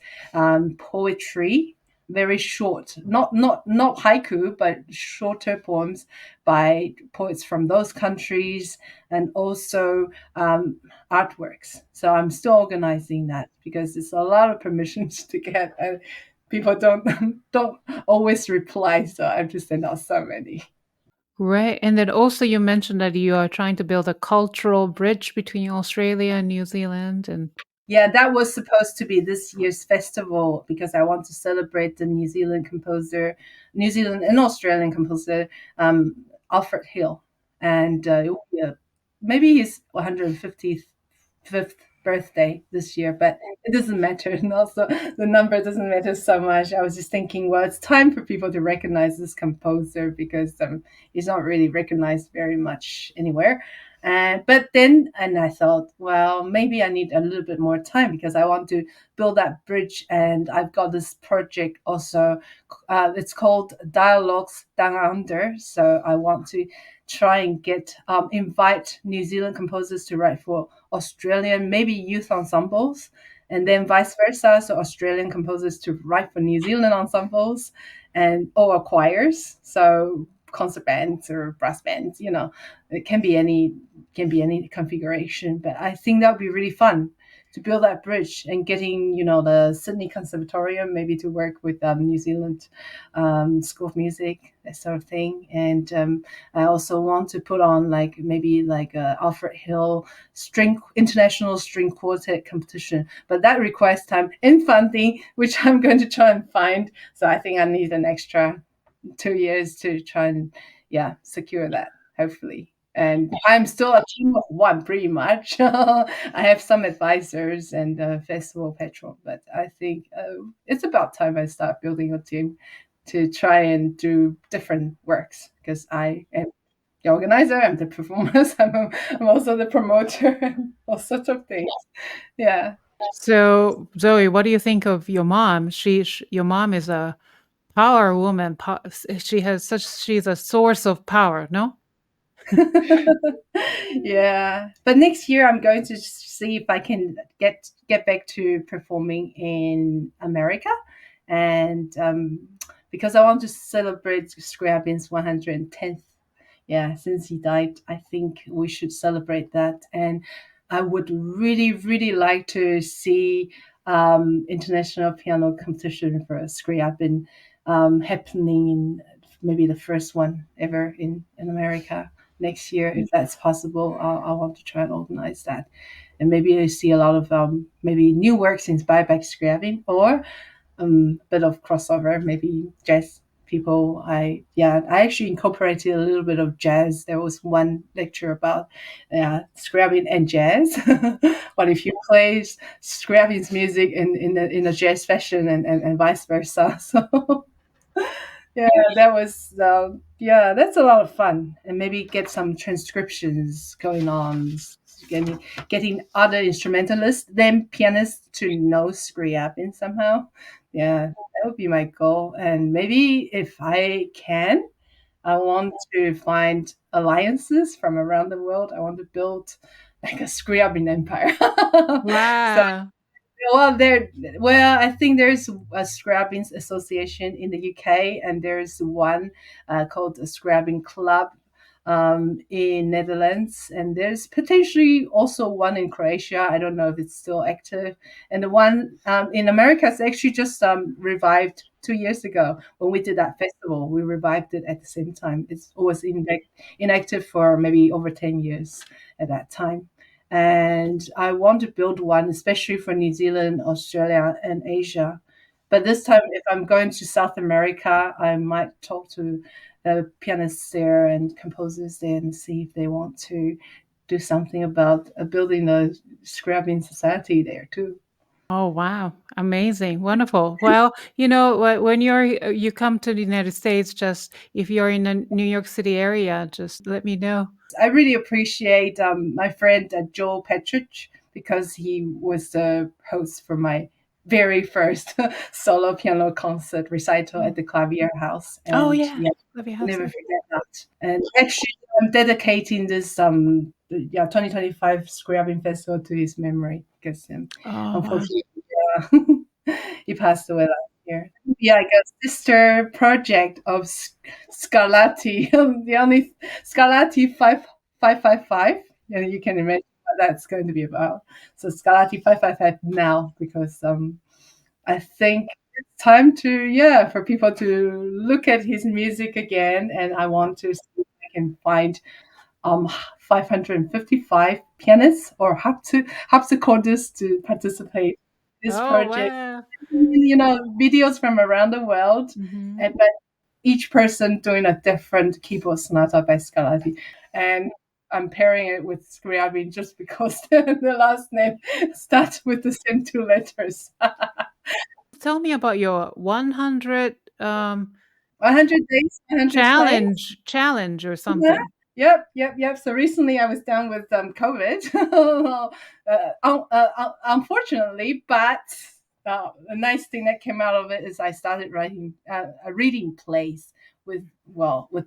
poetry, very short, not haiku, but shorter poems by poets from those countries, and also artworks. So I'm still organizing that because it's a lot of permissions to get, and people don't always reply. So I have to send out so many. Right. And then also you mentioned that you are trying to build a cultural bridge between Australia and New Zealand. And Yeah, that was supposed to be this year's festival because I want to celebrate the New Zealand and Australian composer, Alfred Hill, and it will be maybe his 155th birthday this year, but it doesn't matter. And also, the number doesn't matter so much. I was just thinking, well, it's time for people to recognize this composer because he's not really recognized very much anywhere. And but then, and I thought, well, maybe I need a little bit more time because I want to build that bridge. And I've got this project also. It's called Dialogues Down Under. So I want to try and get invite New Zealand composers to write for Australian, maybe youth ensembles, and then vice versa. So Australian composers to write for New Zealand ensembles and or choirs. So concert bands or brass bands, it can be any configuration. But I think that would be really fun to build that bridge and getting, the Sydney Conservatorium maybe to work with New Zealand School of Music, that sort of thing. And I also want to put on like maybe like a Alfred Hill international string quartet competition, but that requires time and funding, which I'm going to try and find. So I think I need an extra 2 years to try and secure that, hopefully. And I'm still a team of one pretty much. I have some advisors and festival petrol, but I think it's about time I start building a team to try and do different works because I am the organizer, I'm the performers, I'm also the promoter, and all sorts of things. Yeah. so, Zoe, what do you think of your mom? Your mom is a power woman. She's a source of power, no? Yeah, but next year I'm going to see if I can get back to performing in America, and because I want to celebrate Scriabin's 110th. Yeah, since he died, I think we should celebrate that, and I would really, really like to see international piano competition for Scriabin happening in maybe the first one ever in America next year, if that's possible. I want to try and organize that, and maybe I see a lot of maybe new works inspired by Scriabin or bit of crossover, maybe jazz people. I actually incorporated a little bit of jazz. There was one lecture about Scriabin and jazz. What if you play Scriabin's music in a jazz fashion and vice versa? So yeah, that was that's a lot of fun, and maybe get some transcriptions going on, getting other instrumentalists, then pianists to know Scriabin somehow. Yeah, that would be my goal, and maybe if I can, I want to find alliances from around the world. I want to build like a Scriabin empire. So Wow. I think there's a Scrabbing Association in the UK, and there's one called the Scrabbing Club in Netherlands, and there's potentially also one in Croatia. I don't know if it's still active, and the one in America is actually just revived 2 years ago when we did that festival. We revived it at the same time. It was inactive for maybe over 10 years at that time. And I want to build one, especially for New Zealand, Australia, and Asia. But this time, if I'm going to South America, I might talk to the pianists there and composers there and see if they want to do something about building a Scriabin society there too. Oh, wow. Amazing. Wonderful. Well, when you come to the United States, just if you're in the New York City area, just let me know. I really appreciate my friend Joel Petrich because he was the host for my very first solo piano concert recital at the Clavier House, Oh, and yeah. yeah, Love your I'll house. never forget that. And actually, I'm dedicating this 2025 Scriabin Festival to his memory because Oh, wow. unfortunately he passed away last year. Yeah, like a sister project of Scarlatti, the only Scarlatti 555. And you can imagine what that's going to be about. So Scarlatti 555 now, because I think it's time to, yeah, for people to look at his music again. And I want to see if I can find 555 pianists or harpsichordists to participate in this Oh, project. wow. Videos from around the world, Hmm. and but each person doing a different keyboard sonata by Scarlatti. And I'm pairing it with Scriabin just because the last name starts with the same two letters. Tell me about your 100 100 days, 100 plays. challenge or Yeah. something. Yep. So recently I was down with COVID, unfortunately, but the nice thing that came out of it is I started writing, reading plays with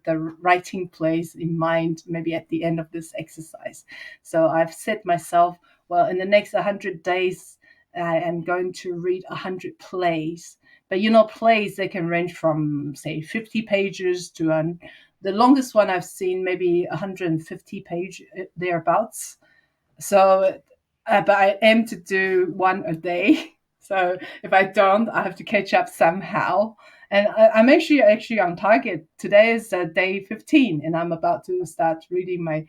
the writing plays in mind, maybe at the end of this exercise. So I've set myself, well, in the next 100 days, I am going to read 100 plays. But plays, they can range from, say, 50 pages to the longest one I've seen, maybe 150 page thereabouts. So, but I aim to do one a day. So if I don't, I have to catch up somehow. And I'm actually on target. Today is day 15, and I'm about to start reading my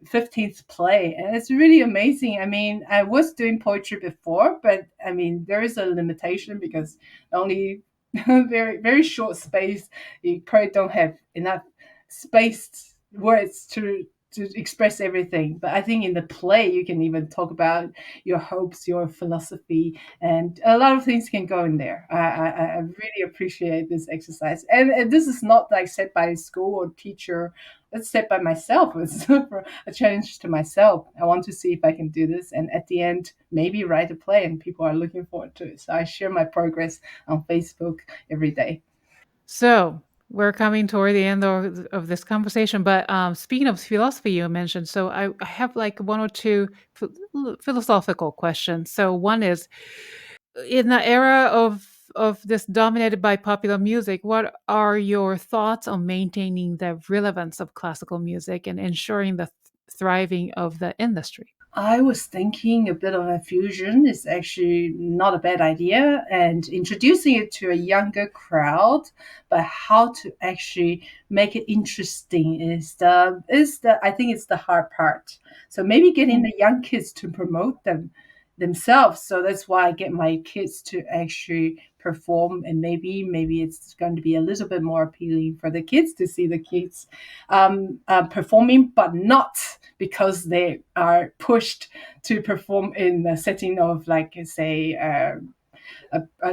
15th play, and it's really amazing. I mean, I was doing poetry before, but I mean, there is a limitation because only very very short space. You probably don't have enough spaced words to express everything. But I think in the play you can even talk about your hopes, your philosophy, and a lot of things can go in there. I really appreciate this exercise, and this is not like set by school or teacher. It's set by myself. It's a challenge to myself. I want to see if I can do this, and at the end, maybe write a play, and people are looking forward to it. So I share my progress on Facebook every day. So we're coming toward the end of this conversation. But speaking of philosophy, you mentioned, so I have like one or two philosophical questions. So one is, in the era of this dominated by popular music, what are your thoughts on maintaining the relevance of classical music and ensuring the thriving of the industry? I was thinking a bit of a fusion is actually not a bad idea, and introducing it to a younger crowd, but how to actually make it interesting is the I think it's the hard part. So maybe getting the young kids to promote themselves. So that's why I get my kids to actually perform, and maybe it's going to be a little bit more appealing for the kids to see the kids performing, but not because they are pushed to perform in a setting of, like, say, a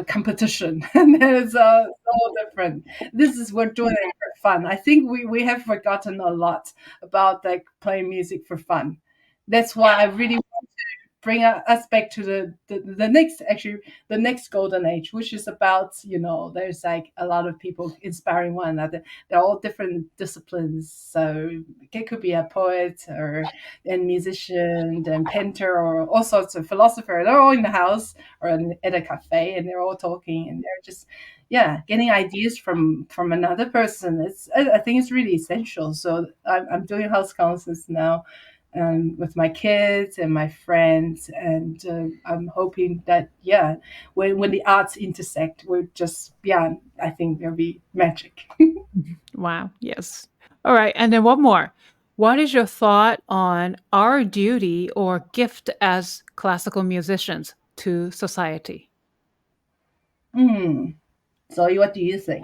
competition. And that is so different. This is, we're doing it for fun. I think we have forgotten a lot about like playing music for fun. That's why I really bring us back to the next, actually the next golden age, which is about, there's like a lot of people inspiring one another. They're all different disciplines, so it could be a poet or a musician and painter or all sorts of philosopher. They're all in the house or at a cafe, and they're all talking, and they're just, yeah, getting ideas from another person. I think it's really essential. So I'm doing house concerts now, with my kids and my friends, and I'm hoping that, yeah, when the arts intersect, we're just, yeah, I think there'll be magic. Wow. Yes. All right. And then one more. What is your thought on our duty or gift as classical musicians to society? Hmm. So what do you think?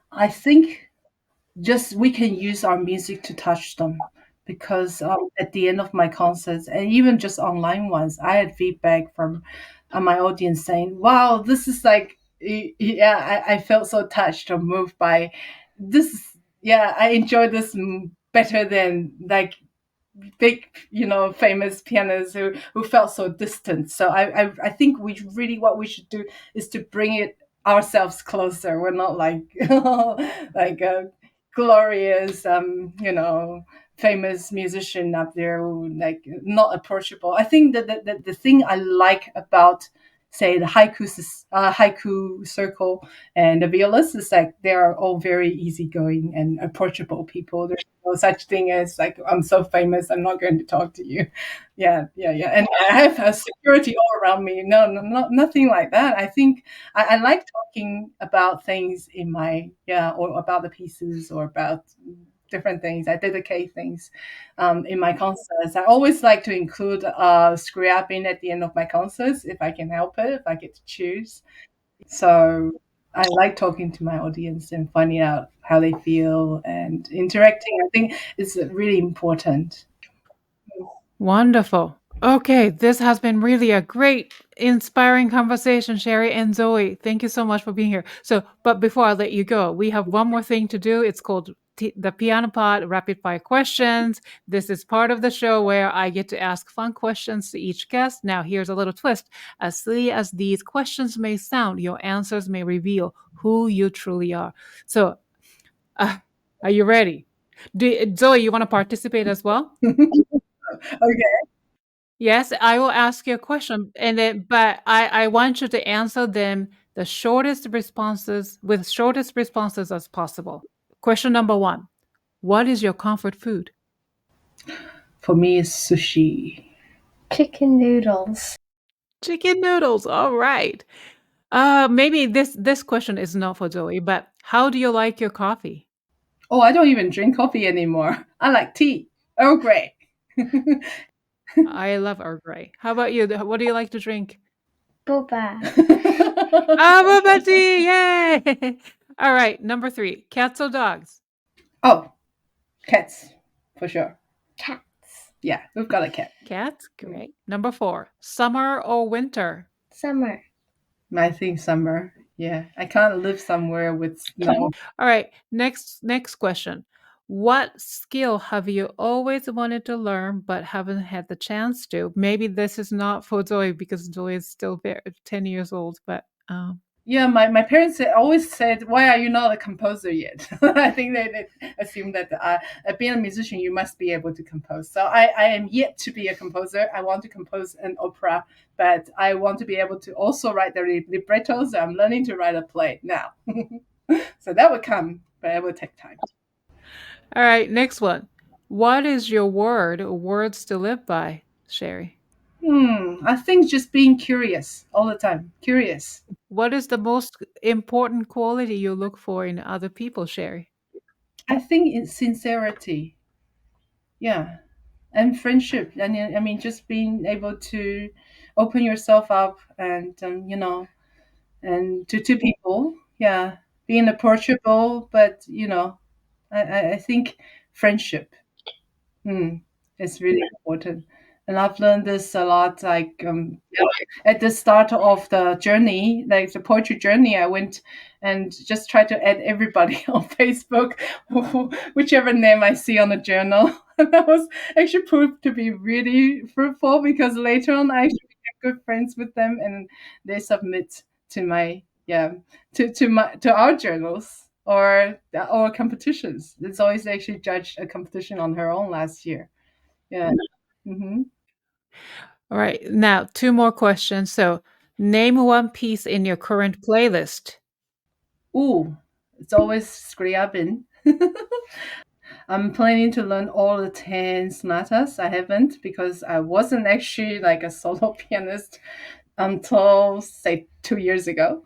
I think just we can use our music to touch them. because at the end of my concerts, and even just online ones, I had feedback from my audience saying, "Wow, this is like, yeah, I felt so touched or moved by this. Yeah, I enjoyed this better than like big, famous pianists who felt so distant." So I think what we should do is to bring it ourselves closer. We're not like like a glorious famous musician up there who like not approachable. I think that the thing I like about say the haiku circle and the violists is like they are all very easygoing and approachable people. There's no such thing as like I'm so famous I'm not going to talk to you. Yeah, and I have a security all around me. No, nothing like that. I think I like talking about things in my or about the pieces or about different things. I dedicate things in my concerts. I always like to include Scriabin at the end of my concerts if I can help it, if I get to choose. So I like talking to my audience and finding out how they feel and interacting. I think is really important. Wonderful. Okay, this has been really a great, inspiring conversation, Sherry and Zoe. Thank you so much for being here. So, but before I let you go, we have one more thing to do. It's called the Piano Pod Rapid Fire Questions. This is part of the show where I get to ask fun questions to each guest. Now, here's a little twist. As silly as these questions may sound, your answers may reveal who you truly are. So, are you ready? Zoe, you want to participate as well? Okay. Yes, I will ask you a question, and then but I want you to answer them the shortest responses as possible. Question number 1. What is your comfort food? For me, it's sushi. Chicken noodles. Chicken noodles. All right. Maybe this question is not for Zoe, but how do you like your coffee? Oh, I don't even drink coffee anymore. I like tea. Earl Grey. I love Earl Grey. How about you? What do you like to drink? Boba. Boba tea! Yay! All right, number 3. Cats or dogs? Oh, cats, for sure. Cats. Yeah, we've got a cat. Cats, great. Number 4. Summer or winter? Summer. I think summer. Yeah, I can't live somewhere with snow. All right, next question. What skill have you always wanted to learn but haven't had the chance to? Maybe this is not for Zoe because Zoe is still 10 years old, but Yeah, my parents always said, "Why are you not a composer yet?" I think they assume that being a musician, you must be able to compose. So I am yet to be a composer. I want to compose an opera, but I want to be able to also write the librettos. I'm learning to write a play now. So that would come, but it would take time. all right, next one. What is your word or words to live by, Sherry? I think just being curious all the time. Curious. What is the most important quality you look for in other people, Sherry? I think it's sincerity. Yeah, and friendship. And I mean, just being able to open yourself up and and to people. Yeah, being approachable, but I think friendship. Mm, it's really important. And I've learned this a lot. Like at the start of the journey, like the poetry journey, I went and just tried to add everybody on Facebook, whichever name I see on the journal. And that was actually proved to be really fruitful because later on I actually became good friends with them, and they submit to my to our journals or competitions. It's always actually judged a competition on her own last year. Yeah. Hmm. All right, now 2 more questions. So, name one piece in your current playlist. Ooh, it's always Scriabin. I'm planning to learn all the 10 sonatas. I haven't because I wasn't actually like a solo pianist until, say, 2 years ago.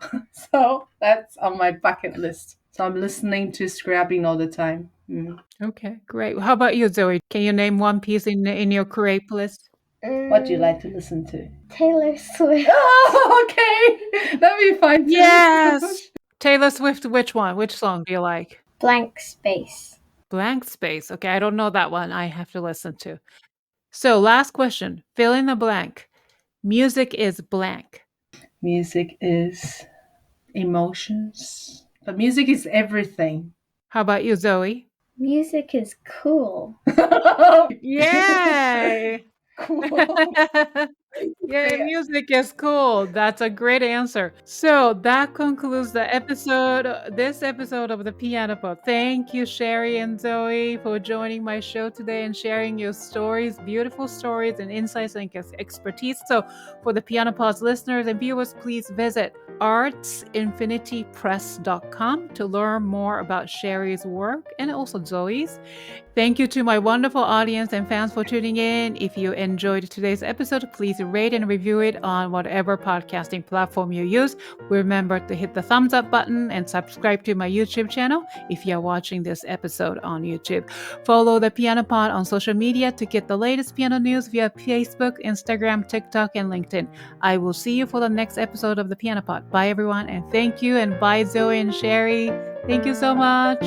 So that's on my bucket list. So I'm listening to Scriabin all the time. Okay, great. How about you, Zoe? Can you name one piece in your create list? What do you like to listen to? Taylor Swift. Oh, okay. That'd be fine too. Yes! Taylor Swift, which one? Which song do you like? Blank space. Blank space. Okay, I don't know that one. I have to listen to. So, last question. Fill in the blank. Music is blank. Music is emotions. But music is everything. How about you, Zoe? Music is cool. Yay! Cool. Yeah, music is cool. That's a great answer. So that concludes the episode, this episode of the Piano Pod. Thank you, Sherry and Zoe, for joining my show today and sharing your stories, beautiful stories and insights and expertise. So for the Piano Pod's listeners and viewers, please visit artsinfinitypress.com to learn more about Sherry's work and also Zoe's. Thank you to my wonderful audience and fans for tuning in. If you enjoyed today's episode, please rate and review it on whatever podcasting platform you use. Remember to hit the thumbs up button and subscribe to my YouTube channel if you are watching this episode on YouTube. Follow the Piano Pod on social media to get the latest piano news via Facebook, Instagram, TikTok, and LinkedIn. I will see you for the next episode of the Piano Pod. Bye, everyone, and thank you, and bye, Zoe and Sherry. Thank you so much.